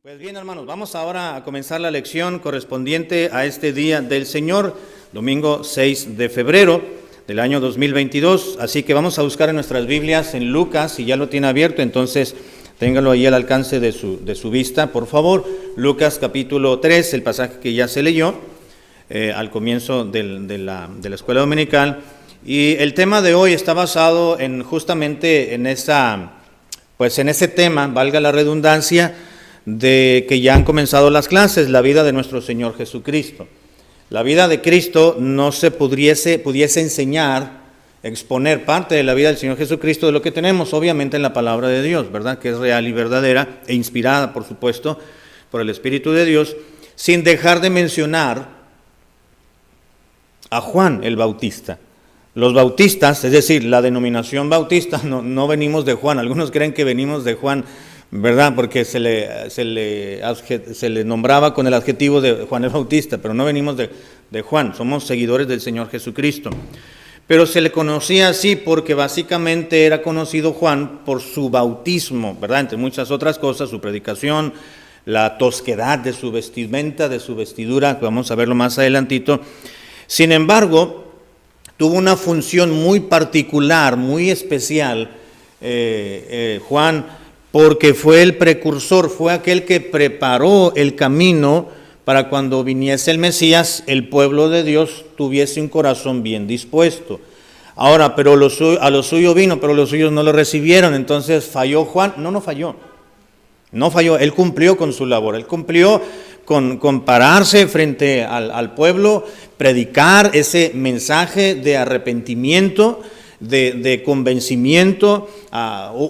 Pues bien, hermanos, vamos ahora a comenzar la lección correspondiente a este día del Señor, domingo 6 de febrero del año 2022. Así que vamos a buscar en nuestras Biblias en Lucas, si ya lo tiene abierto, entonces téngalo ahí al alcance de su vista, por favor. Lucas capítulo 3, el pasaje que ya se leyó al comienzo de la escuela dominical. Y el tema de hoy está basado justamente en ese tema, valga la redundancia, de que ya han comenzado las clases, la vida de nuestro Señor Jesucristo. La vida de Cristo no se pudiese enseñar, exponer parte de la vida del Señor Jesucristo de lo que tenemos, obviamente, en la palabra de Dios, ¿verdad? Que es real y verdadera e inspirada, por supuesto, por el Espíritu de Dios, sin dejar de mencionar a Juan el Bautista. Los bautistas, es decir, la denominación bautista, no venimos de Juan. Algunos creen que venimos de Juan, ¿verdad? Porque se le nombraba con el adjetivo de Juan el Bautista, pero no venimos de Juan, somos seguidores del Señor Jesucristo. Pero se le conocía así porque básicamente era conocido Juan por su bautismo, ¿verdad? Entre muchas otras cosas, su predicación, la tosquedad de su vestimenta, de su vestidura, que vamos a verlo más adelantito. Sin embargo, tuvo una función muy particular, muy especial, Juan, porque fue el precursor, fue aquel que preparó el camino para cuando viniese el Mesías, el pueblo de Dios tuviese un corazón bien dispuesto. Ahora, pero a lo suyo vino, pero los suyos no lo recibieron. Entonces, ¿falló Juan? No falló. No falló, él cumplió con su labor, él cumplió con pararse frente al pueblo, predicar ese mensaje de arrepentimiento, de convencimiento,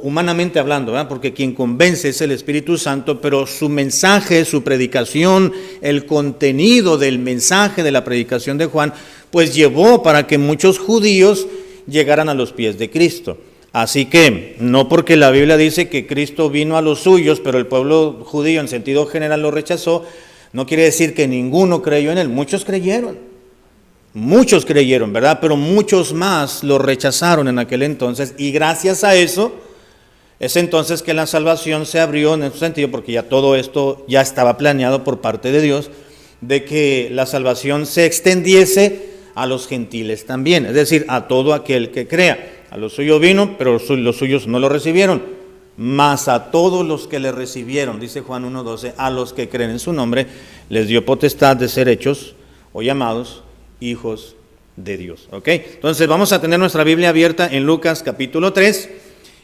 humanamente hablando, ¿verdad? Porque quien convence es el Espíritu Santo, pero su mensaje, su predicación, el contenido del mensaje de la predicación de Juan, pues llevó para que muchos judíos llegaran a los pies de Cristo. Así que, no porque la Biblia dice que Cristo vino a los suyos, pero el pueblo judío en sentido general lo rechazó, no quiere decir que ninguno creyó en él. Muchos creyeron, ¿verdad? Pero muchos más lo rechazaron en aquel entonces, y gracias a eso, es entonces que la salvación se abrió en ese sentido, porque ya todo esto ya estaba planeado por parte de Dios, de que la salvación se extendiese a los gentiles también, es decir, a todo aquel que crea. A los suyos vino, pero los suyos no lo recibieron, mas a todos los que le recibieron, dice Juan 1:12, a los que creen en su nombre, les dio potestad de ser hechos o llamados hijos de Dios. ¿Ok? Entonces vamos a tener nuestra Biblia abierta en Lucas capítulo 3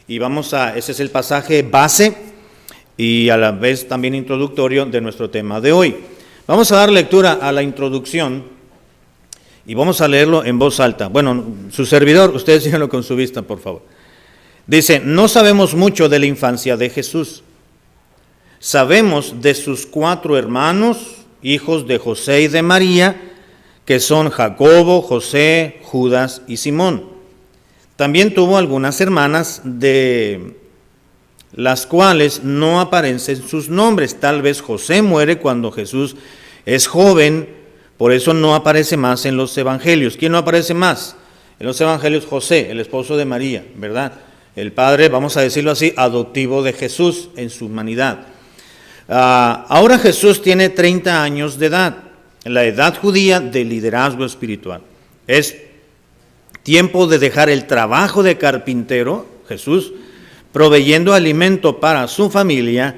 y ese es el pasaje base y a la vez también introductorio de nuestro tema de hoy. Vamos a dar lectura a la introducción y vamos a leerlo en voz alta. Bueno, su servidor, ustedes síganlo con su vista, por favor. Dice: no sabemos mucho de la infancia de Jesús. Sabemos de sus 4 hermanos, hijos de José y de María, que son Jacobo, José, Judas y Simón. También tuvo algunas hermanas, de las cuales no aparecen sus nombres. Tal vez José muere cuando Jesús es joven, por eso no aparece más en los evangelios. ¿Quién no aparece más? En los evangelios José, el esposo de María, ¿verdad? El padre, vamos a decirlo así, adoptivo de Jesús en su humanidad. Ahora Jesús tiene 30 años de edad. La edad judía de liderazgo espiritual. Es tiempo de dejar el trabajo de carpintero, Jesús, proveyendo alimento para su familia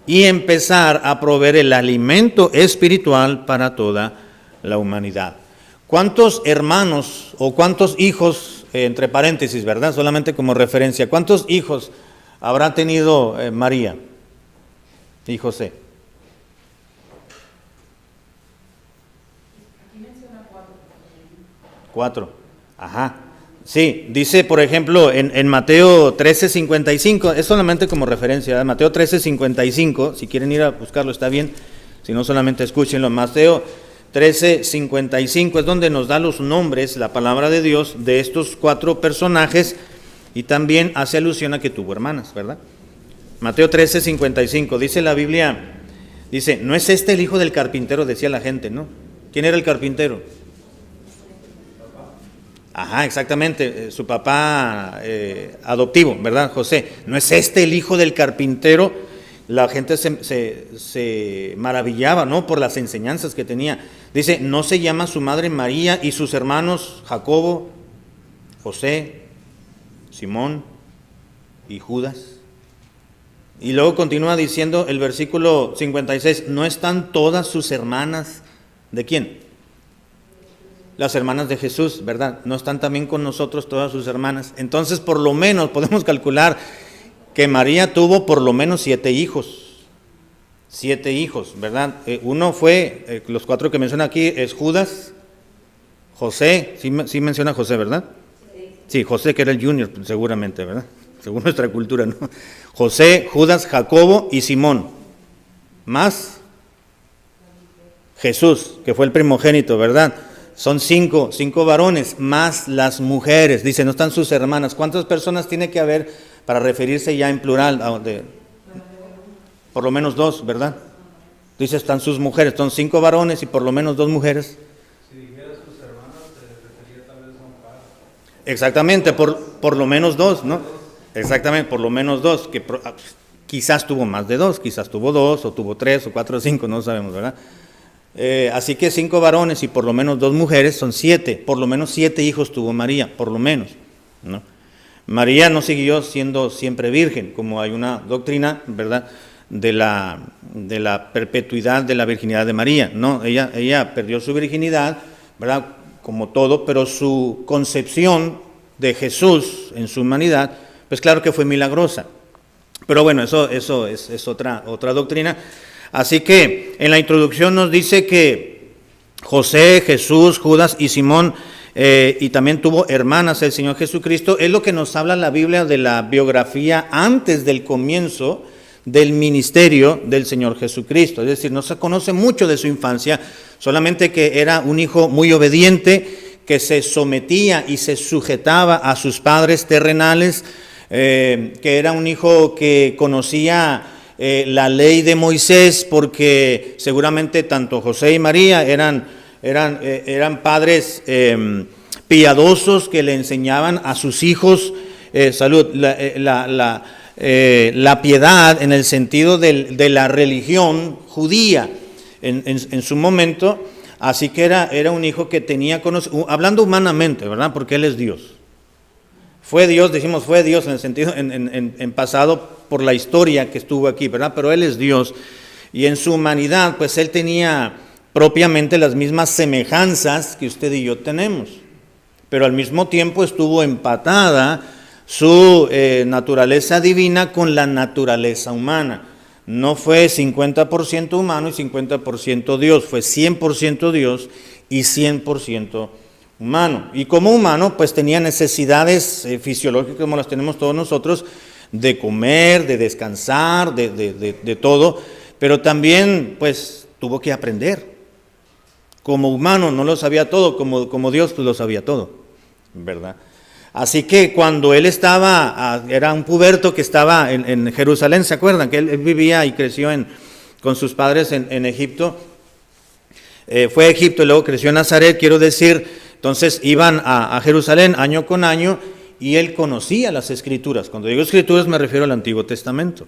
y empezar a proveer el alimento espiritual para toda la humanidad. ¿Cuántos hermanos o cuántos hijos, entre paréntesis, ¿verdad? Solamente como referencia, ¿cuántos hijos habrá tenido María y José? 4. Ajá. Sí, dice, por ejemplo, en Mateo 13:55, es solamente como referencia, ¿verdad? Mateo 13:55, si quieren ir a buscarlo está bien, si no solamente escúchenlo. Mateo 13:55 es donde nos da los nombres, la palabra de Dios, de estos 4 personajes, y también hace alusión a que tuvo hermanas, ¿verdad? Mateo 13:55, dice la Biblia, dice: ¿no es este el hijo del carpintero? Decía la gente, ¿no? ¿Quién era el carpintero? Ajá, exactamente, su papá adoptivo, ¿verdad? José. ¿No es este el hijo del carpintero la gente se maravillaba, ¿no?, por las enseñanzas que tenía. Dice, ¿no se llama su madre María y sus hermanos Jacobo, José, Simón y Judas? Y luego continúa diciendo el versículo 56, ¿no están todas sus hermanas? ¿De quién? Las hermanas de Jesús, ¿verdad? ¿No están también con nosotros todas sus hermanas? Entonces, por lo menos podemos calcular que María tuvo por lo menos 7 hijos. 7 hijos, ¿verdad? Uno fue, los 4 que menciona aquí, es Judas, José, sí menciona José, ¿verdad? Sí, José, que era el junior, seguramente, ¿verdad? Según nuestra cultura, ¿no? José, Judas, Jacobo y Simón. Más Jesús, que fue el primogénito, ¿verdad? Son 5 varones, más las mujeres. Dice, no están sus hermanas. ¿Cuántas personas tiene que haber para referirse ya en plural? Por lo menos 2, ¿verdad? Dice, están sus mujeres. Son 5 varones y por lo menos 2 mujeres. Si dijeras sus hermanas, te refería tal vez a un par. Exactamente, por lo menos 2, ¿no? Exactamente, por lo menos 2, que quizás tuvo más de 2, quizás tuvo 2, o tuvo 3, o 4, o 5, no sabemos, ¿verdad? Así que 5 varones y por lo menos 2 mujeres son 7, por lo menos 7 hijos tuvo María, por lo menos, ¿no? María no siguió siendo siempre virgen, como hay una doctrina, ¿verdad?, de la perpetuidad de la virginidad de María, ¿no? Ella perdió su virginidad, ¿verdad?, como todo, pero su concepción de Jesús en su humanidad, pues claro que fue milagrosa. Pero bueno, eso es otra doctrina. Así que en la introducción nos dice que José, Jesús, Judas y Simón, y también tuvo hermanas el Señor Jesucristo. Es lo que nos habla la Biblia de la biografía antes del comienzo del ministerio del Señor Jesucristo. Es decir, no se conoce mucho de su infancia, solamente que era un hijo muy obediente, que se sometía y se sujetaba a sus padres terrenales, que era un hijo que conocía la ley de Moisés, porque seguramente tanto José y María eran padres piadosos que le enseñaban a sus hijos la piedad en el sentido de la religión judía en su momento. Así que era un hijo que tenía conocimiento, hablando humanamente, ¿verdad?, porque él es Dios. Fue Dios, decimos fue Dios en el sentido, en pasado por la historia que estuvo aquí, ¿verdad? Pero Él es Dios y en su humanidad, pues Él tenía propiamente las mismas semejanzas que usted y yo tenemos. Pero al mismo tiempo estuvo empatada su naturaleza divina con la naturaleza humana. No fue 50% humano y 50% Dios, fue 100% Dios y 100% humano. Y como humano, pues tenía necesidades fisiológicas como las tenemos todos nosotros, de comer, de descansar, de todo, pero también pues tuvo que aprender. Como humano no lo sabía todo, como Dios pues lo sabía todo, ¿verdad? Así que cuando él era un puberto que estaba en Jerusalén, ¿se acuerdan? Que él vivía y creció con sus padres en Egipto. Fue a Egipto y luego creció en Nazaret, quiero decir. Entonces iban a Jerusalén año con año y él conocía las Escrituras. Cuando digo Escrituras me refiero al Antiguo Testamento.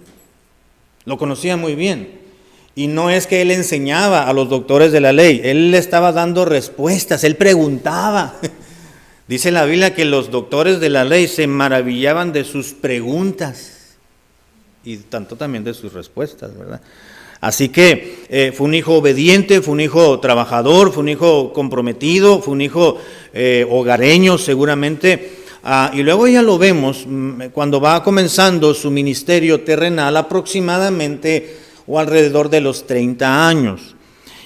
Lo conocía muy bien. Y no es que él enseñaba a los doctores de la ley, él le estaba dando respuestas, él preguntaba. Dice la Biblia que los doctores de la ley se maravillaban de sus preguntas y tanto también de sus respuestas, ¿verdad? Así que fue un hijo obediente, fue un hijo trabajador, fue un hijo comprometido, fue un hijo hogareño seguramente. Y luego ya lo vemos cuando va comenzando su ministerio terrenal aproximadamente o alrededor de los 30 años.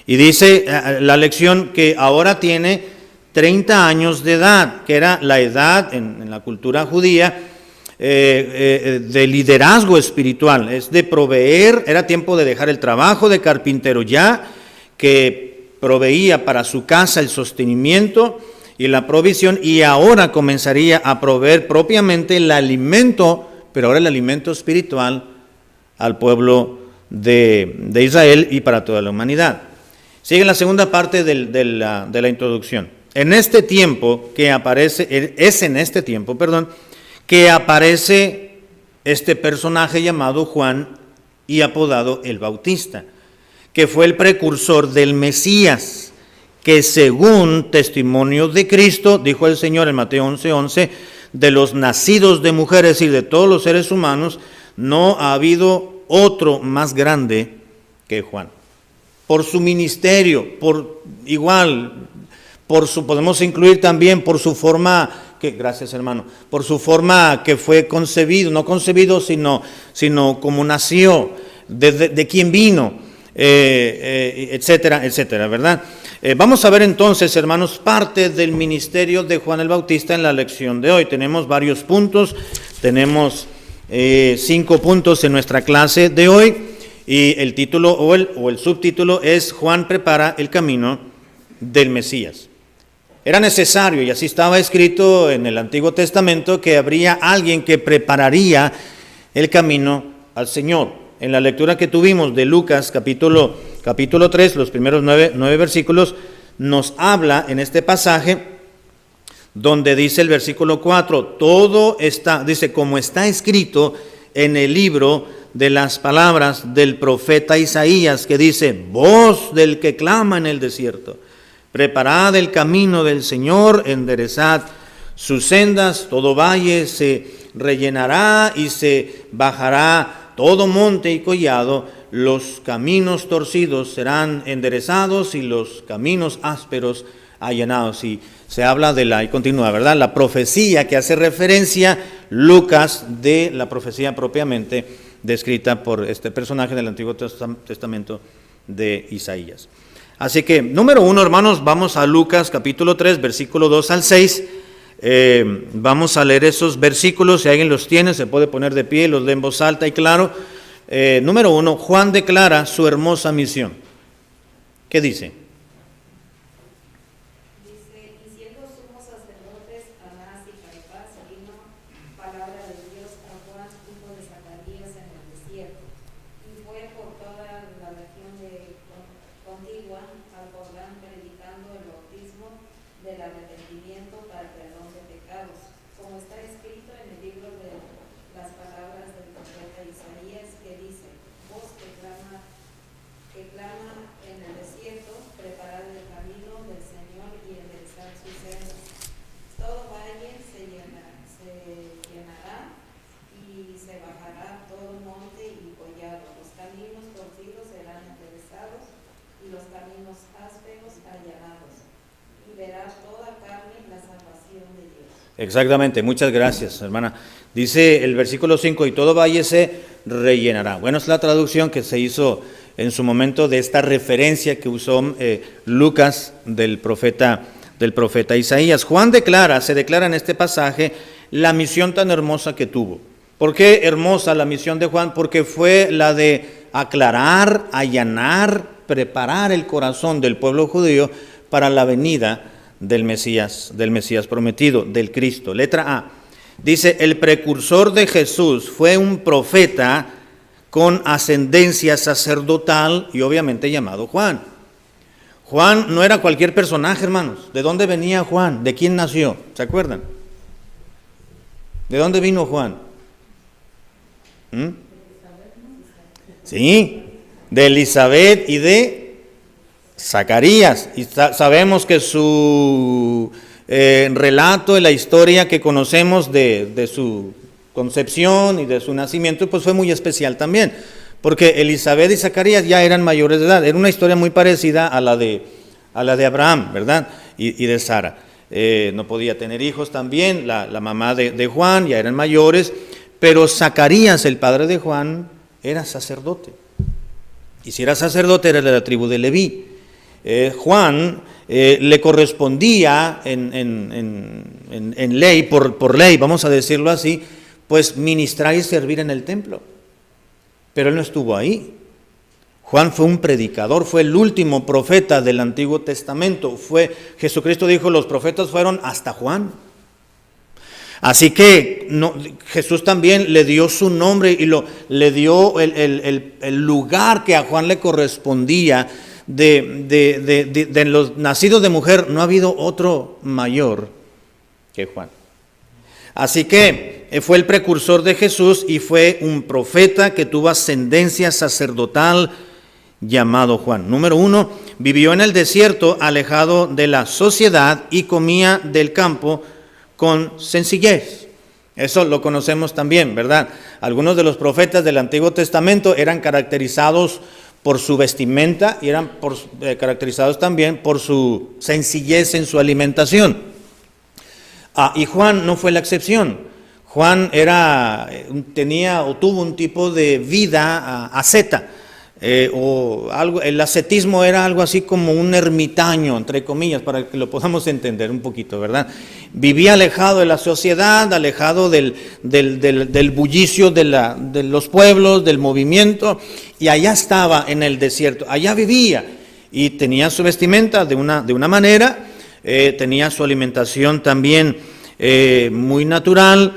Y dice la lección que ahora tiene 30 años de edad, que era la edad en la cultura judía de liderazgo espiritual, es de proveer. Era tiempo de dejar el trabajo de carpintero ya, que proveía para su casa el sostenimiento y la provisión, y ahora comenzaría a proveer propiamente el alimento, pero ahora el alimento espiritual al pueblo de Israel y para toda la humanidad. Sigue la segunda parte de la introducción. En este tiempo que aparece, que aparece este personaje llamado Juan y apodado el Bautista, que fue el precursor del Mesías, que según testimonio de Cristo, dijo el Señor en Mateo 11:11, de los nacidos de mujeres y de todos los seres humanos, no ha habido otro más grande que Juan. Por su ministerio, podemos incluir también por su forma, gracias hermano, por su forma que fue concebido, no concebido, sino como nació, de quién vino, etcétera, etcétera, ¿verdad? Vamos a ver entonces, hermanos, parte del ministerio de Juan el Bautista en la lección de hoy. Tenemos varios puntos, tenemos 5 puntos en nuestra clase de hoy, y el título o el subtítulo es Juan prepara el camino del Mesías. Era necesario, y así estaba escrito en el Antiguo Testamento, que habría alguien que prepararía el camino al Señor. En la lectura que tuvimos de Lucas capítulo 3, los primeros 9 versículos, nos habla en este pasaje donde dice el versículo 4, todo está, dice, como está escrito en el libro de las palabras del profeta Isaías, que dice, voz del que clama en el desierto, preparad el camino del Señor, enderezad sus sendas, todo valle se rellenará y se bajará todo monte y collado, los caminos torcidos serán enderezados y los caminos ásperos allanados. Y se habla y continúa, ¿verdad? La profecía que hace referencia Lucas de la profecía propiamente descrita por este personaje del Antiguo Testamento de Isaías. Así que, número 1, hermanos, vamos a Lucas capítulo 3, versículo 2 al 6. Vamos a leer esos versículos, si alguien los tiene, se puede poner de pie, los lee en voz alta y claro. Número 1, Juan declara su hermosa misión. ¿Qué dice? Dice, y siendo sumos sacerdotes, Anás y Caifás, vino palabra de Dios a Juan, hijo de Zacarías, en el desierto, y fue por toda la región contigua al Jordán, predicando el bautismo del arrepentimiento para perdón de pecados, como está escrito en el libro de las palabras del profeta Isaías, que dice, voz que clama en el desierto, preparad el camino del Señor y enderezad sus sendas. Todo valle se llenará y se bajará todo monte y collado. Los caminos torcidos serán enderezados y los caminos ásperos allanados. Y verá toda carne la salvación de Dios. Exactamente, muchas gracias, hermana. Dice el versículo 5, y todo valle se rellenará. Bueno, es la traducción que se hizo en su momento de esta referencia que usó Lucas del profeta Isaías. Juan se declara en este pasaje la misión tan hermosa que tuvo. ¿Por qué hermosa la misión de Juan? Porque fue la de aclarar, allanar, preparar el corazón del pueblo judío para la venida del Mesías prometido, del Cristo. Letra A. Dice, el precursor de Jesús fue un profeta con ascendencia sacerdotal y obviamente llamado Juan. Juan no era cualquier personaje, hermanos. ¿De dónde venía Juan? ¿De quién nació? ¿Se acuerdan? ¿De dónde vino Juan? Sí, de Elizabeth y de Zacarías. Y sabemos que su relato y la historia que conocemos de su concepción y de su nacimiento, pues fue muy especial también, porque Elizabeth y Zacarías ya eran mayores de edad. Era una historia muy parecida a la de Abraham, ¿verdad? Y de Sara. No podía tener hijos también, la mamá de Juan, ya eran mayores, pero Zacarías, el padre de Juan, era sacerdote. Y si era sacerdote, era de la tribu de Leví. Juan le correspondía en ley, por ley, vamos a decirlo así, pues ministrar y servir en el templo. Pero él no estuvo ahí. Juan fue un predicador, fue el último profeta del Antiguo Testamento. Jesucristo dijo, los profetas fueron hasta Juan. Así que Jesús también le dio su nombre y le dio el lugar que a Juan le correspondía. De los nacidos de mujer no ha habido otro mayor que Juan. Así que fue el precursor de Jesús y fue un profeta que tuvo ascendencia sacerdotal llamado Juan. Número 1, vivió en el desierto alejado de la sociedad y comía del campo con sencillez. Eso lo conocemos también, ¿verdad? Algunos de los profetas del Antiguo Testamento eran caracterizados por su vestimenta y eran caracterizados también por su sencillez en su alimentación. Y Juan no fue la excepción. Juan tuvo un tipo de vida asceta. El ascetismo era algo así como un ermitaño, entre comillas, para que lo podamos entender un poquito, ¿verdad? Vivía alejado de la sociedad, alejado del bullicio de los pueblos, del movimiento, y allá estaba en el desierto, allá vivía, y tenía su vestimenta de una manera, tenía su alimentación también muy natural,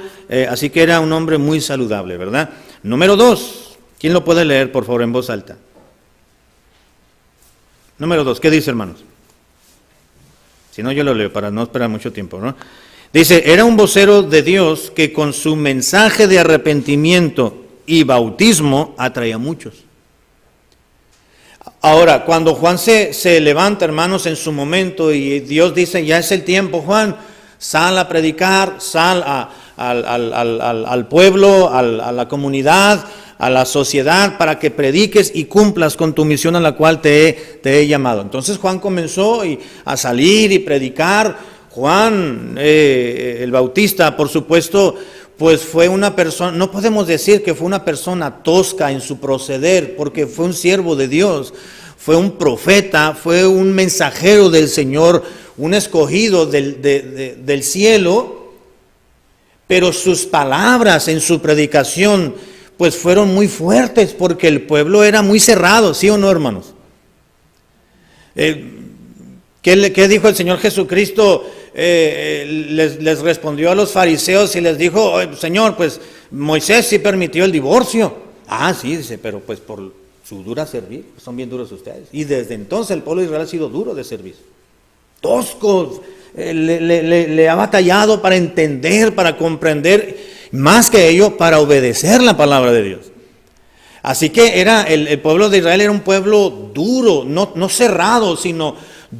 así que era un hombre muy saludable, ¿verdad? Número 2. ¿Quién lo puede leer, por favor, en voz alta? Número 2, ¿qué dice, hermanos? Si no, yo lo leo para no esperar mucho tiempo, ¿no? Dice, era un vocero de Dios que con su mensaje de arrepentimiento y bautismo atraía a muchos. Ahora, cuando Juan se levanta, hermanos, en su momento y Dios dice, ya es el tiempo, Juan, sal a predicar, sal al pueblo, a la comunidad, a la sociedad, para que prediques y cumplas con tu misión a la cual te he llamado. Entonces Juan comenzó a salir y predicar. Juan, el Bautista, por supuesto, pues fue una persona, no podemos decir que fue una persona tosca en su proceder, porque fue un siervo de Dios, fue un profeta, fue un mensajero del Señor, un escogido del cielo, pero sus palabras en su predicación pues fueron muy fuertes, porque el pueblo era muy cerrado, ¿sí o no, hermanos? ¿Qué dijo el Señor Jesucristo? Les respondió a los fariseos y les dijo, Señor, pues Moisés sí permitió el divorcio. Sí, dice, pero pues por su dura servir, son bien duros ustedes. Y desde entonces el pueblo de Israel ha sido duro de servir. Toscos, le ha batallado para entender, para comprender, más que ello, para obedecer la palabra de Dios. Así que el pueblo de Israel era un pueblo duro, no cerrado, sino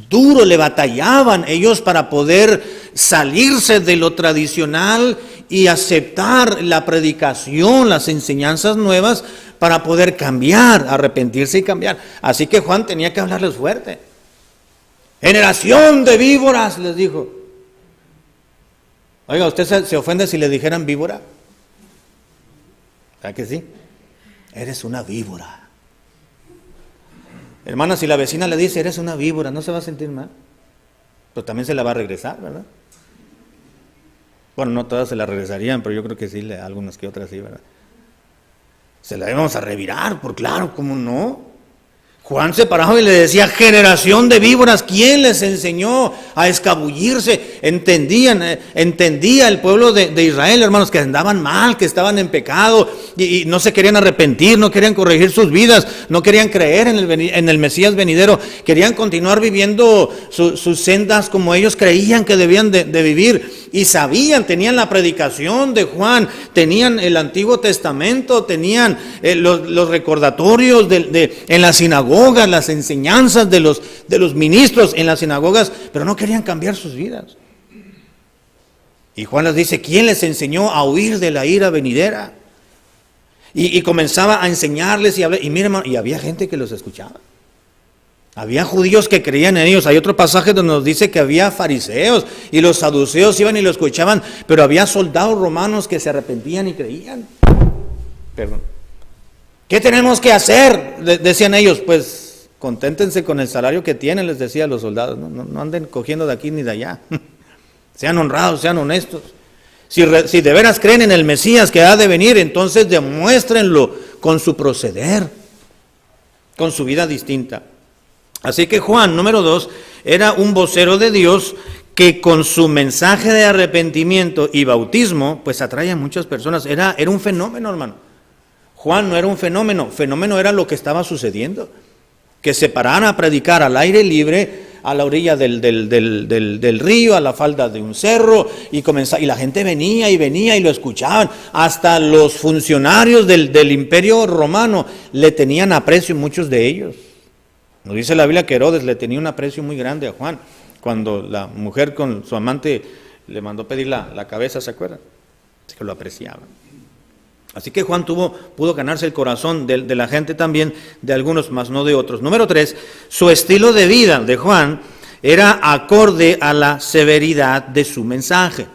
duro. Le batallaban ellos para poder salirse de lo tradicional y aceptar la predicación, las enseñanzas nuevas, para poder cambiar, arrepentirse y cambiar. Así que Juan tenía que hablarles fuerte. Generación de víboras, les dijo. Oiga, ¿usted se ofende si le dijeran víbora? ¿Verdad que sí? Eres una víbora. Hermana, si la vecina le dice, eres una víbora, no se va a sentir mal. Pero también se la va a regresar, ¿verdad? Bueno, no todas se la regresarían, pero yo creo que sí, algunas que otras sí, ¿verdad? Se la íbamos a revirar, por claro, ¿cómo no? Juan se paraba y le decía, generación de víboras, ¿quién les enseñó a escabullirse? Entendía el pueblo de Israel, hermanos, que andaban mal, que estaban en pecado y no se querían arrepentir, no querían corregir sus vidas, no querían creer en el Mesías venidero, querían continuar viviendo sus sendas como ellos creían que debían de vivir, y tenían la predicación de Juan, tenían el Antiguo Testamento, tenían los recordatorios en las sinagogas, las enseñanzas de los ministros en las sinagogas, pero no querían cambiar sus vidas. Y Juan les dice, ¿quién les enseñó a huir de la ira venidera? Y comenzaba a enseñarles y hablar, y miren, y había gente que los escuchaba. Había judíos que creían en ellos. Hay otro pasaje donde nos dice que había fariseos y los saduceos iban y lo escuchaban, pero había soldados romanos que se arrepentían y creían. Perdón. ¿Qué tenemos que hacer? Decían ellos. Pues conténtense con el salario que tienen, les decía a los soldados. No anden cogiendo de aquí ni de allá. Sean honrados, sean honestos. Si de veras creen en el Mesías que ha de venir, entonces demuéstrenlo con su proceder, con su vida distinta. Así que Juan, número 2, era un vocero de Dios que con su mensaje de arrepentimiento y bautismo, pues atrae a muchas personas. Era un fenómeno, hermano. Juan no era un fenómeno era lo que estaba sucediendo. Que se pararan a predicar al aire libre, a la orilla del río, a la falda de un cerro, y la gente venía y lo escuchaban. Hasta los funcionarios del imperio romano le tenían aprecio, muchos de ellos. Nos dice la Biblia que Herodes le tenía un aprecio muy grande a Juan, cuando la mujer con su amante le mandó pedir la cabeza, ¿se acuerdan? Es que lo apreciaban. Así que Juan pudo ganarse el corazón de la gente también, de algunos, más no de otros. Número 3, su estilo de vida de Juan era acorde a la severidad de su mensaje.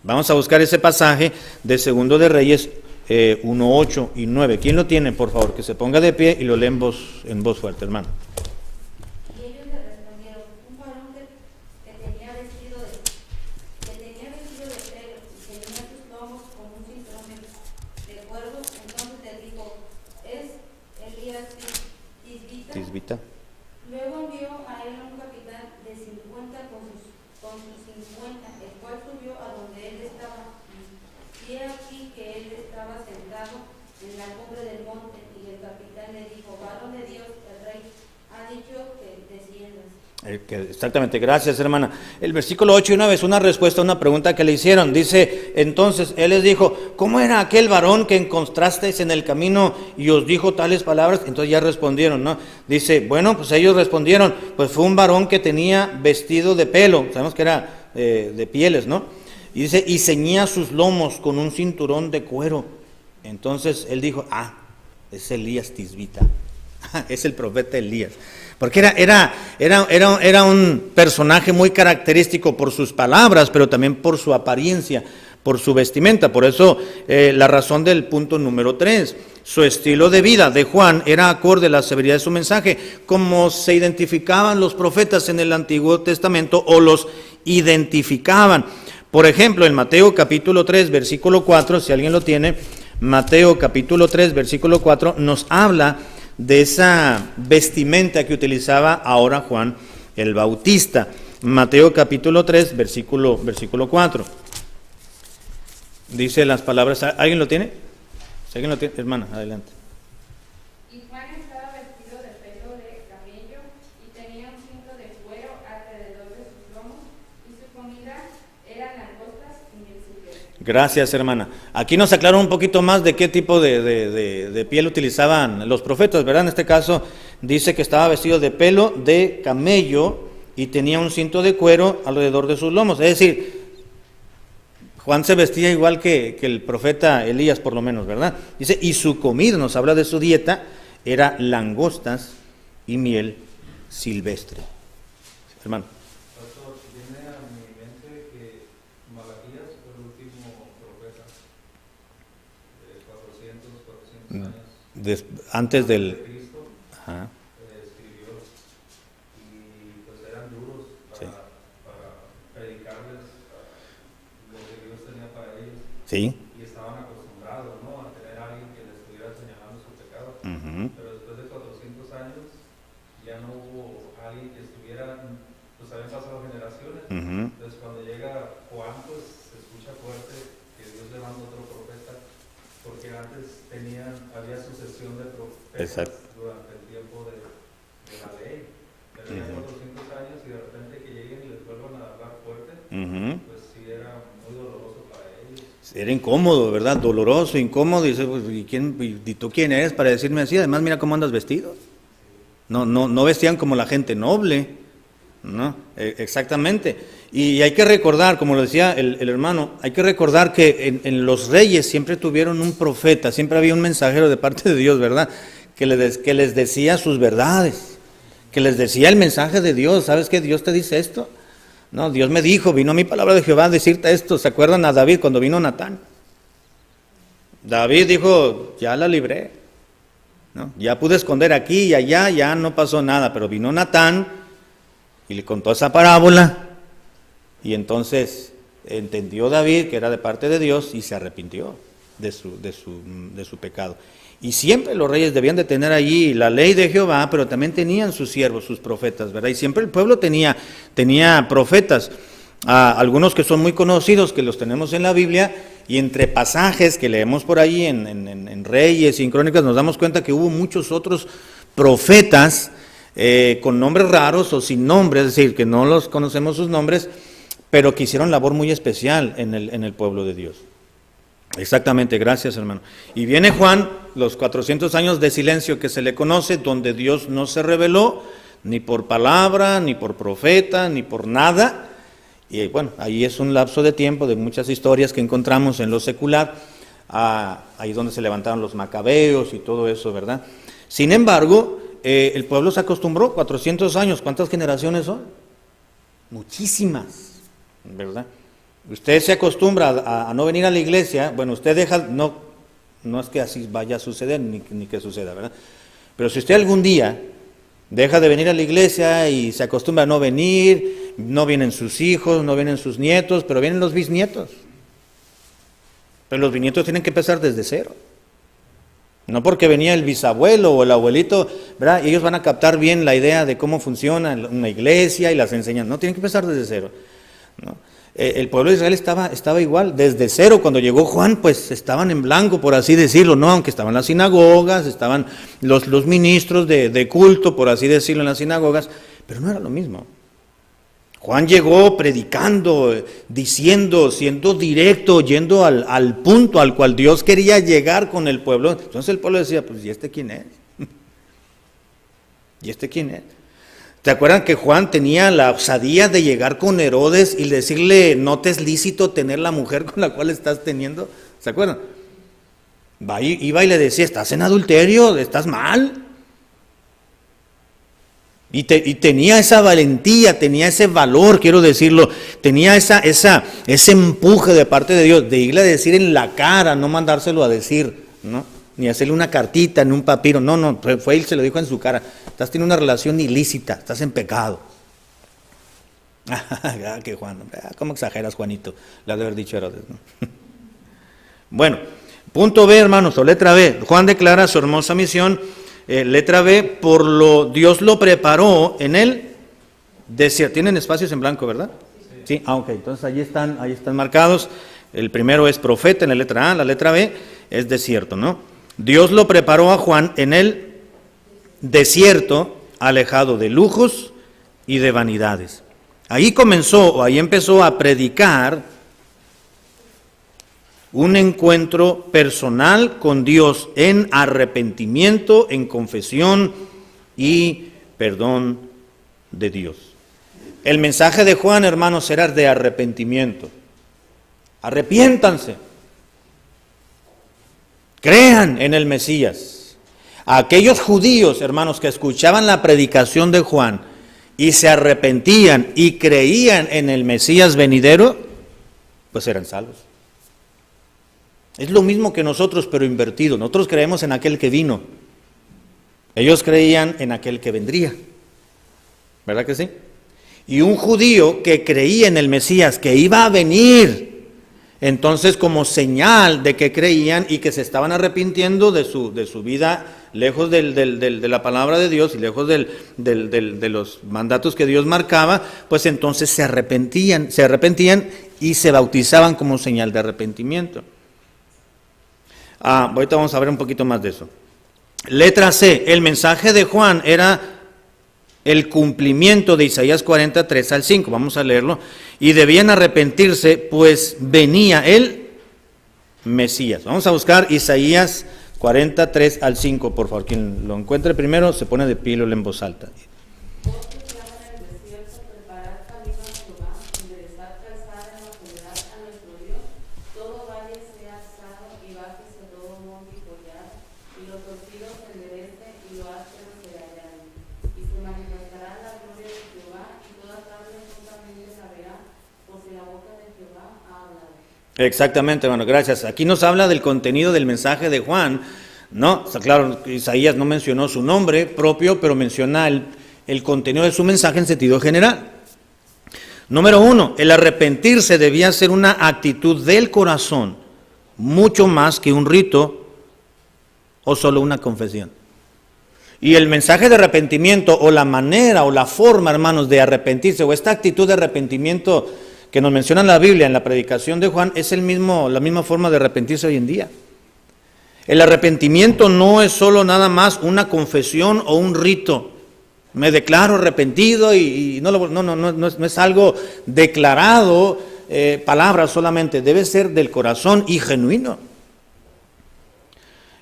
Vamos a buscar ese pasaje de Segundo de Reyes 1, 8 y 9. ¿Quién lo tiene, por favor? Que se ponga de pie y lo lee en voz fuerte, hermano. Tisbita. Luego envió a él a un capitán de 50 con sus 50, el cual subió a donde él estaba. Y he aquí que él estaba sentado en la cumbre del monte, y el capitán le dijo: varón de Dios, el rey ha dicho que desciendas. Exactamente, gracias, hermana. El versículo 8 y 9 es una respuesta a una pregunta que le hicieron. Dice, entonces él les dijo: ¿cómo era aquel varón que encontrasteis en el camino y os dijo tales palabras? Entonces ya respondieron, ¿no? Dice, bueno, pues ellos respondieron: pues fue un varón que tenía vestido de pelo, sabemos que era de pieles, ¿no? Y dice, y ceñía sus lomos con un cinturón de cuero. Entonces él dijo, es Elías Tisbita, es el profeta Elías. Porque era un personaje muy característico por sus palabras, pero también por su apariencia, por su vestimenta. Por eso la razón del punto número 3. Su estilo de vida de Juan era acorde a la severidad de su mensaje, como se identificaban los profetas en el Antiguo Testamento, o los identificaban. Por ejemplo, en Mateo capítulo 3, versículo 4, si alguien lo tiene, Mateo capítulo 3, versículo 4, nos habla de esa vestimenta que utilizaba ahora Juan el Bautista. Mateo capítulo 3, versículo 4. Dice las palabras, ¿alguien lo tiene? Si alguien lo tiene, hermana, adelante. Y Juan estaba vestido de pelo de camello y tenía un cinto de cuero alrededor de sus lomos, y su comida eran langostas y miel silvestre. Gracias, hermana. Aquí nos aclaró un poquito más de qué tipo de piel utilizaban los profetas, ¿verdad? En este caso dice que estaba vestido de pelo de camello y tenía un cinto de cuero alrededor de sus lomos. Es decir, Juan se vestía igual que el profeta Elías, por lo menos, ¿verdad? Dice, y su comida, nos habla de su dieta, era langostas y miel silvestre. Hermano. Pastor, viene a mi mente que Malaquías fue el último profeta de 400 años. Antes del... de Cristo. Ajá. Escribió, y pues eran duros para predicarles lo que Dios tenía para ellos. Sí. Y estaban acostumbrados, ¿no?, a tener a alguien que les estuviera señalando su pecado. Uh-huh. Pero después de 400 años ya no hubo alguien que estuviera, pues habían pasado generaciones. Uh-huh. Entonces cuando llega Juan, pues se escucha fuerte que Dios le manda otro profeta, porque antes había sucesión de profetas. Exacto. Durante el tiempo de la ley. Pero ya 400 años y de repente que lleguen y les vuelvan a hablar fuerte, pues sí era muy doloroso para ellos. Era incómodo, ¿verdad? Doloroso, incómodo. Y dice, pues, ¿y tú quién eres para decirme así? Además, mira cómo andas vestido. No vestían como la gente noble, ¿no? Exactamente. Y hay que recordar, como lo decía el hermano, hay que recordar que en los reyes siempre tuvieron un profeta, siempre había un mensajero de parte de Dios, ¿verdad? Que les decía sus verdades, que les decía el mensaje de Dios. ¿Sabes qué? Dios te dice esto. No, Dios me dijo, vino mi palabra de Jehová a decirte esto. ¿Se acuerdan a David cuando vino Natán? David dijo, ya la libré, ¿no? Ya pude esconder aquí y allá, ya no pasó nada. Pero vino Natán y le contó esa parábola, y entonces entendió David que era de parte de Dios y se arrepintió de su pecado. Y siempre los reyes debían de tener allí la ley de Jehová, pero también tenían sus siervos, sus profetas, ¿verdad? Y siempre el pueblo tenía profetas, algunos que son muy conocidos, que los tenemos en la Biblia, y entre pasajes que leemos por ahí en Reyes y en Crónicas nos damos cuenta que hubo muchos otros profetas con nombres raros o sin nombres, es decir, que no los conocemos sus nombres, pero que hicieron labor muy especial en el pueblo de Dios. Exactamente, gracias hermano. Y viene Juan, los 400 años de silencio que se le conoce, donde Dios no se reveló, ni por palabra, ni por profeta, ni por nada. Y bueno, ahí es un lapso de tiempo de muchas historias que encontramos en lo secular, ahí donde se levantaron los macabeos y todo eso, ¿verdad? Sin embargo, el pueblo se acostumbró, 400 años, ¿cuántas generaciones son? Muchísimas, ¿verdad? Usted se acostumbra a no venir a la iglesia, bueno, usted deja, no es que así vaya a suceder, ni que suceda, ¿verdad? Pero si usted algún día deja de venir a la iglesia y se acostumbra a no venir, no vienen sus hijos, no vienen sus nietos, pero vienen los bisnietos. Pero los bisnietos tienen que empezar desde cero. No porque venía el bisabuelo o el abuelito, ¿verdad? Y ellos van a captar bien la idea de cómo funciona una iglesia y las enseñan. No, tienen que empezar desde cero, ¿no? El pueblo de Israel estaba igual, desde cero. Cuando llegó Juan, pues estaban en blanco, por así decirlo, ¿no? Aunque estaban las sinagogas, estaban los ministros de culto, por así decirlo, en las sinagogas, pero no era lo mismo. Juan llegó predicando, diciendo, siendo directo, yendo al punto al cual Dios quería llegar con el pueblo. Entonces el pueblo decía, pues, ¿y este quién es? ¿Y este quién es? ¿Te acuerdan que Juan tenía la osadía de llegar con Herodes y decirle, no te es lícito tener la mujer con la cual estás teniendo? ¿Se acuerdan? Iba y le decía, estás en adulterio, estás mal. Y tenía esa valentía, tenía ese valor, quiero decirlo, tenía ese empuje de parte de Dios, de irle a decir en la cara, no mandárselo a decir, ¿no? Ni hacerle una cartita, ni un papiro, no, fue él, se lo dijo en su cara, estás teniendo una relación ilícita, estás en pecado. Que Juan, ¿cómo exageras, Juanito? Le ha de haber dicho Herodes, ¿no? Bueno, punto B, hermanos, o letra B, Juan declara su hermosa misión. Letra B, Dios lo preparó en el desierto. Tienen espacios en blanco, ¿verdad? Sí, ok, entonces ahí están marcados. El primero es profeta en la letra A, la letra B es desierto, ¿no? Dios lo preparó a Juan en el desierto, alejado de lujos y de vanidades. Ahí empezó a predicar un encuentro personal con Dios en arrepentimiento, en confesión y perdón de Dios. El mensaje de Juan, hermanos, era de arrepentimiento. Arrepiéntanse. Crean en el Mesías. A aquellos judíos, hermanos, que escuchaban la predicación de Juan y se arrepentían y creían en el Mesías venidero, pues eran salvos. Es lo mismo que nosotros, pero invertido. Nosotros creemos en aquel que vino. Ellos creían en aquel que vendría. ¿Verdad que sí? Y un judío que creía en el Mesías, que iba a venir, entonces como señal de que creían y que se estaban arrepintiendo de su vida lejos de la palabra de Dios y lejos de los mandatos que Dios marcaba, pues entonces se arrepentían y se bautizaban como señal de arrepentimiento. Ahorita vamos a ver un poquito más de eso. Letra C, el mensaje de Juan era el cumplimiento de Isaías 43 al 5, vamos a leerlo, y debían arrepentirse, pues venía el Mesías. Vamos a buscar Isaías 43 al 5, por favor, quien lo encuentre primero se pone de pie y lo lee en voz alta. Exactamente, bueno, gracias. Aquí nos habla del contenido del mensaje de Juan, ¿no? Claro, Isaías no mencionó su nombre propio, pero menciona el contenido de su mensaje en sentido general. Número 1, el arrepentirse debía ser una actitud del corazón, mucho más que un rito o solo una confesión. Y el mensaje de arrepentimiento, o la manera o la forma, hermanos, de arrepentirse, o esta actitud de arrepentimiento que nos menciona la Biblia en la predicación de Juan, es la misma forma de arrepentirse hoy en día. El arrepentimiento no es solo nada más una confesión o un rito. Me declaro arrepentido y no es algo declarado, palabras solamente, debe ser del corazón y genuino.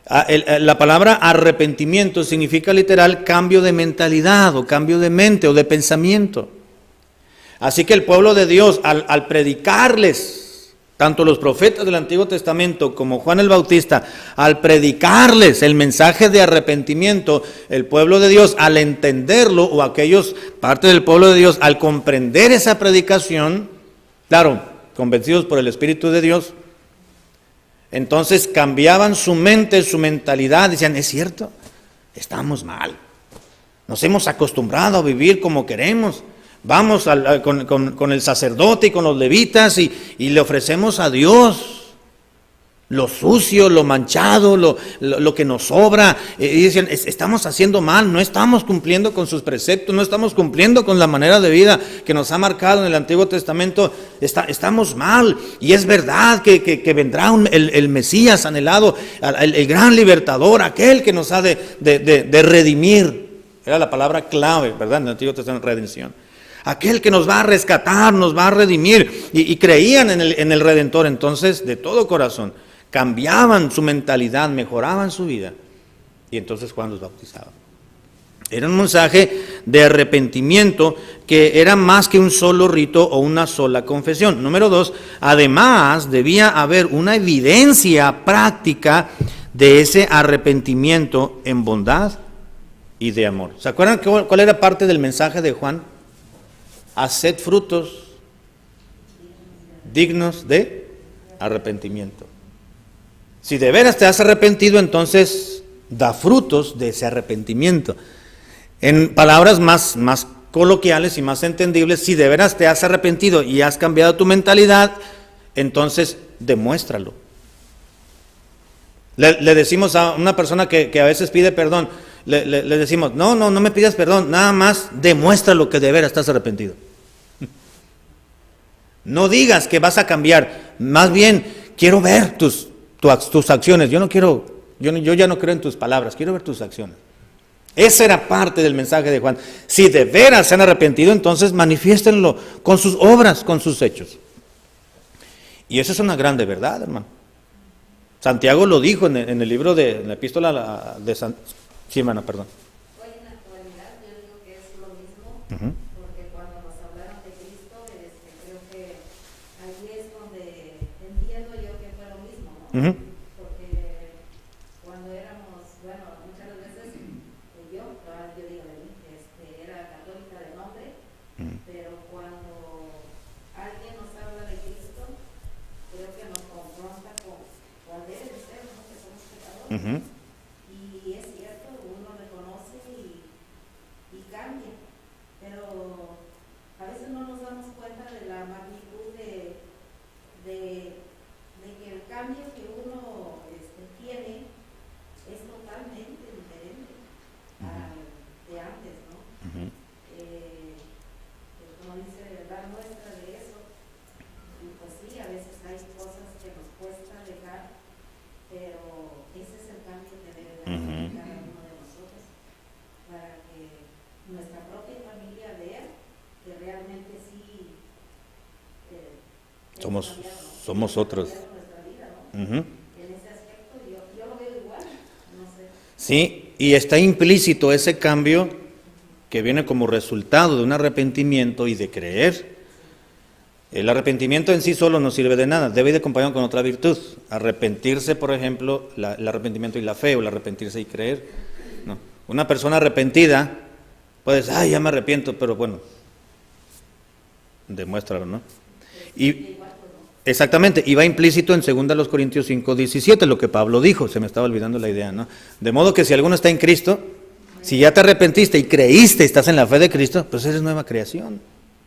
La palabra arrepentimiento significa literal cambio de mentalidad o cambio de mente o de pensamiento. Así que el pueblo de Dios, al predicarles, tanto los profetas del Antiguo Testamento como Juan el Bautista, al predicarles el mensaje de arrepentimiento, el pueblo de Dios, al entenderlo, o aquellos, parte del pueblo de Dios, al comprender esa predicación, claro, convencidos por el Espíritu de Dios, entonces cambiaban su mente, su mentalidad, decían, es cierto, estamos mal, nos hemos acostumbrado a vivir como queremos. Vamos con el sacerdote y con los levitas y le ofrecemos a Dios lo sucio, lo manchado, lo que nos sobra. Y dicen, estamos haciendo mal, no estamos cumpliendo con sus preceptos, no estamos cumpliendo con la manera de vida que nos ha marcado en el Antiguo Testamento. Estamos mal. Y es verdad que vendrá el Mesías anhelado, el gran libertador, aquel que nos ha de redimir. Era la palabra clave, ¿verdad? En el Antiguo Testamento, redención. Aquel que nos va a rescatar, nos va a redimir. Y creían en el Redentor. Entonces, de todo corazón, cambiaban su mentalidad, mejoraban su vida. Y entonces Juan los bautizaba. Era un mensaje de arrepentimiento que era más que un solo rito o una sola confesión. Número 2, además debía haber una evidencia práctica de ese arrepentimiento en bondad y de amor. ¿Se acuerdan cuál era parte del mensaje de Juan? Haced frutos dignos de arrepentimiento. Si de veras te has arrepentido, entonces da frutos de ese arrepentimiento. En palabras más coloquiales y más entendibles, si de veras te has arrepentido y has cambiado tu mentalidad, entonces demuéstralo. Le decimos a una persona que a veces pide perdón, le decimos, no me pidas perdón, nada más demuéstralo que de veras estás arrepentido. No digas que vas a cambiar, más bien quiero ver tus acciones. Yo ya no creo en tus palabras, quiero ver tus acciones. Esa era parte del mensaje de Juan. Si de veras se han arrepentido, entonces manifiéstenlo con sus obras, con sus hechos. Y eso es una grande verdad, hermano. Santiago lo dijo en el libro en la epístola de San... Sí, hermano, perdón. Hoy en la actualidad yo digo que es lo mismo, porque cuando nos hablaron de Cristo, creo que allí es donde entiendo yo que fue lo mismo, ¿no? Porque cuando éramos, bueno, muchas veces yo digo de mí, era católica de nombre, pero cuando alguien nos habla de Cristo, creo que nos confronta con cuál debe de ser, ¿no? Que somos pecadores. Y es cierto, uno reconoce y cambia, pero a veces no nos damos cuenta de la magnitud de que el cambio que uno tiene es totalmente diferente al de antes, ¿no? Como dice, dar muestra de eso, y pues sí, a veces hay cosas que nos cuesta dejar, pero ese es el cambio que debe de hacer cada uno de nosotros para que nuestra propia familia vea que realmente sí somos otros. Nuestra vida, ¿no? En ese aspecto yo lo veo igual, no sé. Sí, y está implícito ese cambio que viene como resultado de un arrepentimiento y de creer. El arrepentimiento en sí solo no sirve de nada, debe ir acompañado con otra virtud. Arrepentirse, por ejemplo, el arrepentimiento y la fe, o el arrepentirse y creer. No. Una persona arrepentida puede decir, ya me arrepiento, pero bueno, demuéstralo, ¿no? Y exactamente, y va implícito en 2 Corintios 5:17, lo que Pablo dijo, se me estaba olvidando la idea, ¿no? De modo que si alguno está en Cristo, si ya te arrepentiste y creíste, estás en la fe de Cristo, pues eres nueva creación,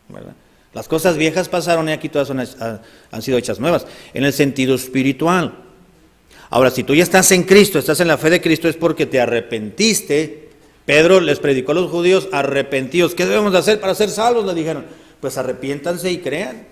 ¿verdad? Las cosas viejas pasaron y aquí todas han sido hechas nuevas, en el sentido espiritual. Ahora, si tú ya estás en Cristo, estás en la fe de Cristo, es porque te arrepentiste. Pedro les predicó a los judíos, arrepentidos. ¿Qué debemos de hacer para ser salvos? Le dijeron, pues arrepiéntanse y crean.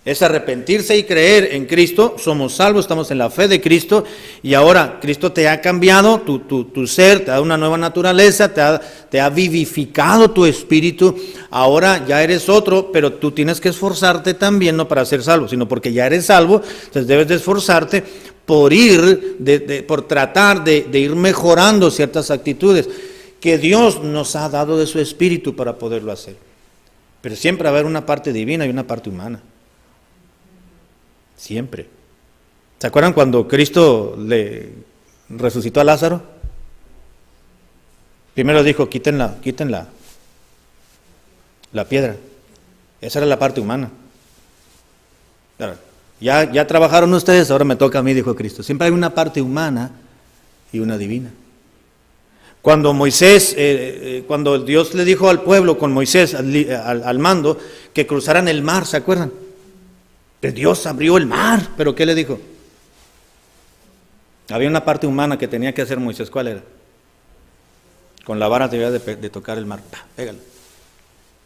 Es arrepentirse y creer en Cristo, somos salvos, estamos en la fe de Cristo y ahora Cristo te ha cambiado tu ser, te ha dado una nueva naturaleza, te ha vivificado tu espíritu, ahora ya eres otro, pero tú tienes que esforzarte también no para ser salvo, sino porque ya eres salvo, entonces debes de esforzarte por por tratar de ir mejorando ciertas actitudes que Dios nos ha dado de su espíritu para poderlo hacer. Pero siempre va a haber una parte divina y una parte humana. Siempre. ¿Se acuerdan cuando Cristo le resucitó a Lázaro? Primero dijo, quiten la piedra. Esa era la parte humana. Ya trabajaron ustedes, ahora me toca a mí, dijo Cristo. Siempre hay una parte humana y una divina. Cuando Moisés, cuando Dios le dijo al pueblo con Moisés al mando que cruzaran el mar, ¿se acuerdan? Pues Dios abrió el mar, pero ¿qué le dijo? Había una parte humana que tenía que hacer Moisés, ¿cuál era? Con la vara debía de tocar el mar, pégalo.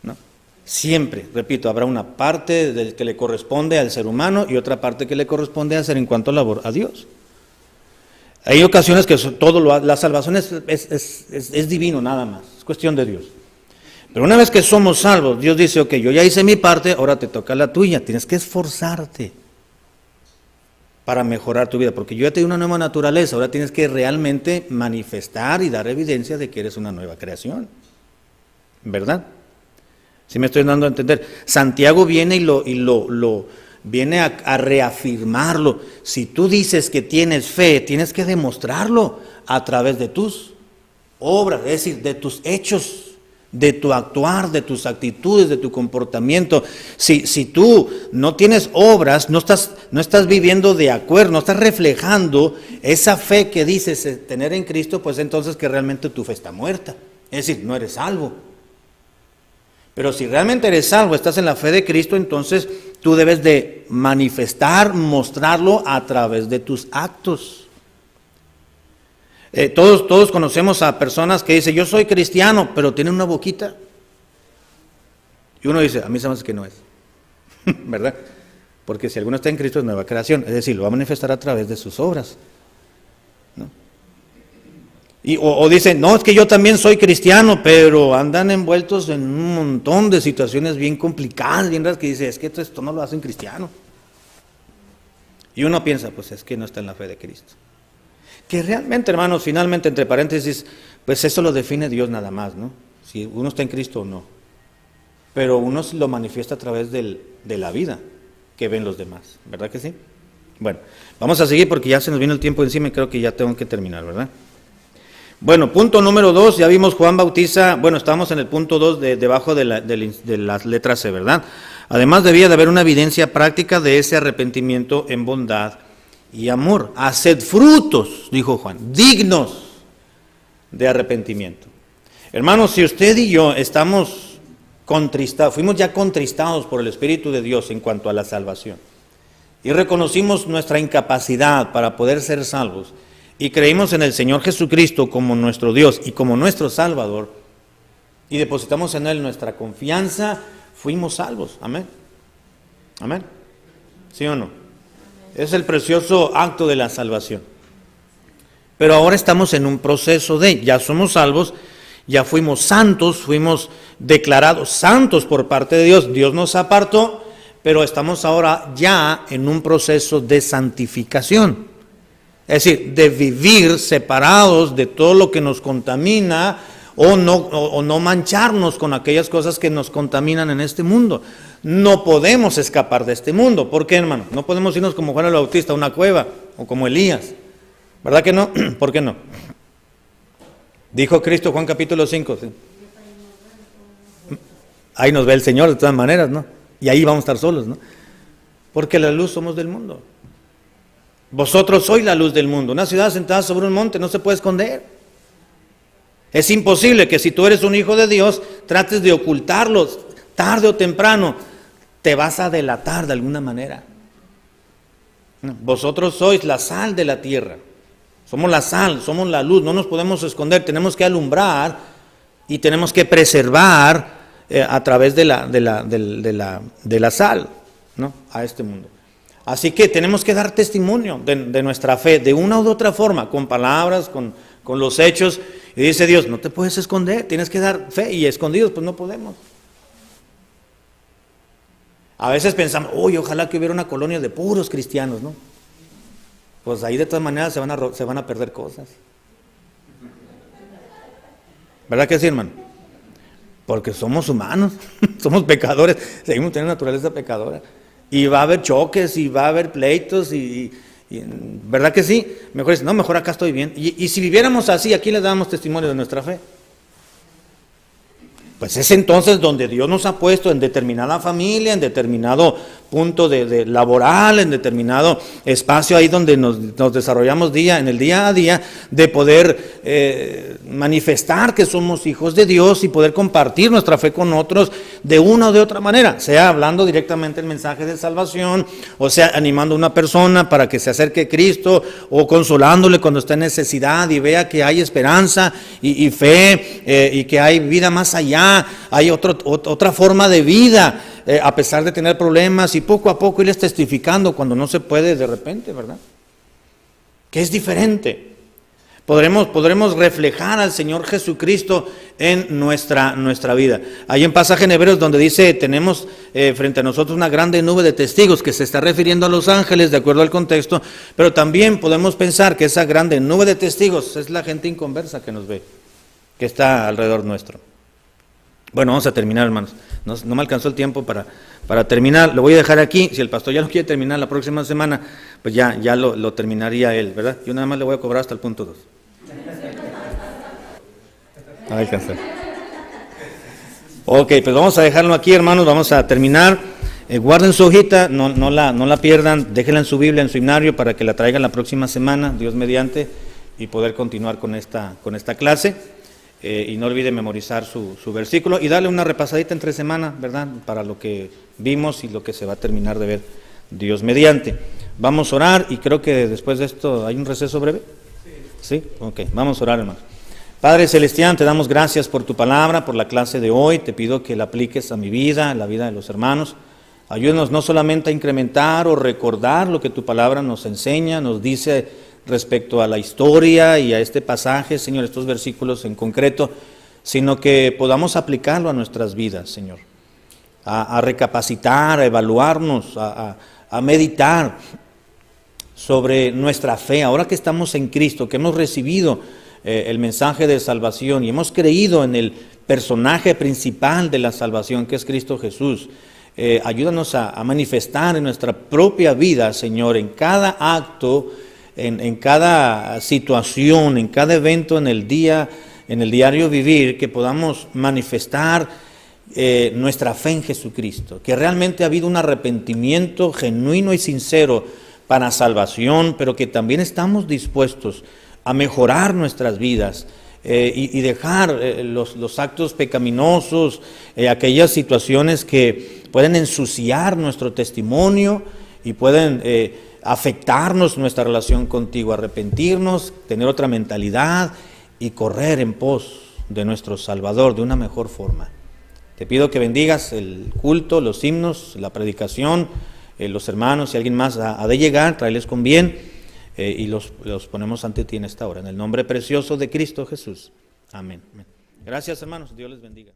¿No? Siempre, repito, habrá una parte que le corresponde al ser humano y otra parte que le corresponde hacer en cuanto a labor a Dios. Hay ocasiones que la salvación es divino nada más, es cuestión de Dios. Pero una vez que somos salvos, Dios dice, ok, yo ya hice mi parte, ahora te toca la tuya. Tienes que esforzarte para mejorar tu vida, porque yo ya te di una nueva naturaleza, ahora tienes que realmente manifestar y dar evidencia de que eres una nueva creación. ¿Verdad? ¿Sí me estoy dando a entender? Santiago viene viene a reafirmarlo. Si tú dices que tienes fe, tienes que demostrarlo a través de tus obras, es decir, de tus hechos, de tu actuar, de tus actitudes, de tu comportamiento. Si tú no tienes obras, no estás viviendo de acuerdo, no estás reflejando esa fe que dices tener en Cristo, pues entonces que realmente tu fe está muerta. Es decir, no eres salvo. Pero si realmente eres salvo, estás en la fe de Cristo, entonces tú debes de manifestar, mostrarlo a través de tus actos. Todos conocemos a personas que dicen, yo soy cristiano, pero tienen una boquita. Y uno dice, a mí se me hace que no es. ¿Verdad? Porque si alguno está en Cristo es nueva creación, es decir, lo va a manifestar a través de sus obras. ¿No? O dicen, no, es que yo también soy cristiano, pero andan envueltos en un montón de situaciones bien complicadas, bien raras, que dice, es que esto no lo hacen cristiano. Y uno piensa, pues es que no está en la fe de Cristo. Que realmente, hermanos, finalmente, entre paréntesis, pues eso lo define Dios nada más, ¿no? Si uno está en Cristo o no. Pero uno lo manifiesta a través de la vida que ven los demás, ¿verdad que sí? Bueno, vamos a seguir porque ya se nos vino el tiempo encima y creo que ya tengo que terminar, ¿verdad? Bueno, punto número 2, ya vimos Juan bautiza, bueno, estamos en el punto 2 debajo de las letras C, ¿verdad? Además debía de haber una evidencia práctica de ese arrepentimiento en bondad y amor. Haced frutos, dijo Juan, dignos de arrepentimiento. Hermanos, si usted y yo estamos contristados, fuimos ya contristados por el Espíritu de Dios en cuanto a la salvación, y reconocimos nuestra incapacidad para poder ser salvos, y creímos en el Señor Jesucristo como nuestro Dios y como nuestro Salvador, y depositamos en Él nuestra confianza, fuimos salvos. Amén. Amén. ¿Sí o no? Es el precioso acto de la salvación. Pero ahora estamos en un proceso ya somos salvos, ya fuimos santos, fuimos declarados santos por parte de Dios. Dios nos apartó, pero estamos ahora ya en un proceso de santificación. Es decir, de vivir separados de todo lo que nos contamina o no mancharnos con aquellas cosas que nos contaminan en este mundo. No podemos escapar de este mundo. ¿Por qué, hermano? No podemos irnos como Juan el Bautista a una cueva o como Elías. ¿Verdad que no? ¿Por qué no? Dijo Cristo, Juan capítulo 5. ¿Sí? Ahí nos ve el Señor de todas maneras, ¿no? Y ahí vamos a estar solos, ¿no? Porque la luz somos del mundo. Vosotros sois la luz del mundo. Una ciudad sentada sobre un monte no se puede esconder. Es imposible que si tú eres un hijo de Dios, trates de ocultarlo. Tarde o temprano te vas a delatar de alguna manera. Vosotros sois la sal de la tierra. Somos la sal, somos la luz, no nos podemos esconder, tenemos que alumbrar y tenemos que preservar a través de la sal. ¿no? A este mundo. Así que tenemos que dar testimonio de nuestra fe, de una u otra forma, con palabras, con los hechos. Y dice Dios, no te puedes esconder, tienes que dar fe, y escondidos pues no podemos. A veces pensamos, uy, ojalá que hubiera una colonia de puros cristianos, ¿no? Pues ahí de todas maneras se van a perder cosas. ¿Verdad que sí, hermano? Porque somos humanos, somos pecadores, seguimos teniendo naturaleza pecadora. Y va a haber choques, y va a haber pleitos, ¿verdad que sí? Mejor es, no, mejor acá estoy bien. Y si viviéramos así, aquí les damos testimonio de nuestra fe. Pues es entonces donde Dios nos ha puesto en determinada familia, en determinado punto de laboral, en determinado espacio ahí donde nos desarrollamos en el día a día, de poder manifestar que somos hijos de Dios y poder compartir nuestra fe con otros de una o de otra manera, sea hablando directamente el mensaje de salvación, o sea animando a una persona para que se acerque a Cristo, o consolándole cuando está en necesidad y vea que hay esperanza y fe, y que hay vida más allá. Hay otra forma de vida, a pesar de tener problemas, y poco a poco irles testificando cuando no se puede de repente, ¿verdad? Que es diferente. Podremos reflejar al Señor Jesucristo en nuestra vida. Hay un pasaje en Hebreos donde dice, tenemos frente a nosotros una grande nube de testigos, que se está refiriendo a los ángeles de acuerdo al contexto, pero también podemos pensar que esa grande nube de testigos es la gente inconversa que nos ve, que está alrededor nuestro. Bueno, vamos a terminar, hermanos. No me alcanzó el tiempo para terminar. Lo voy a dejar aquí. Si el pastor ya lo quiere terminar la próxima semana, pues ya lo terminaría él, ¿verdad? Yo nada más le voy a cobrar hasta el punto 2. No va a alcanzar. Ok, pues vamos a dejarlo aquí, hermanos. Vamos a terminar. Guarden su hojita, no la pierdan. Déjenla en su Biblia, en su himnario, para que la traigan la próxima semana, Dios mediante, y poder continuar con esta clase. Y no olvide memorizar su versículo y darle una repasadita entre semana, ¿verdad? Para lo que vimos y lo que se va a terminar de ver, Dios mediante. Vamos a orar, y creo que después de esto, ¿hay un receso breve? Sí. ¿Sí? Ok, vamos a orar, hermanos. Padre Celestial, te damos gracias por tu palabra, por la clase de hoy. Te pido que la apliques a mi vida, a la vida de los hermanos. Ayúdanos no solamente a incrementar o recordar lo que tu palabra nos enseña, nos dice respecto a la historia y a este pasaje, Señor, estos versículos en concreto, sino que podamos aplicarlo a nuestras vidas, Señor, a recapacitar, a evaluarnos, a meditar sobre nuestra fe. Ahora que estamos en Cristo, que hemos recibido el mensaje de salvación y hemos creído en el personaje principal de la salvación, que es Cristo Jesús, ayúdanos a manifestar en nuestra propia vida, Señor, en cada acto, en cada situación, en cada evento en el diario vivir, que podamos manifestar nuestra fe en Jesucristo, que realmente ha habido un arrepentimiento genuino y sincero para salvación, pero que también estamos dispuestos a mejorar nuestras vidas y dejar los actos pecaminosos, aquellas situaciones que pueden ensuciar nuestro testimonio y pueden afectarnos nuestra relación contigo, arrepentirnos, tener otra mentalidad y correr en pos de nuestro Salvador de una mejor forma. Te pido que bendigas el culto, los himnos, la predicación, los hermanos, si alguien más ha de llegar, tráeles con bien, y los ponemos ante ti en esta hora, en el nombre precioso de Cristo Jesús. Amén. Gracias, hermanos, Dios les bendiga.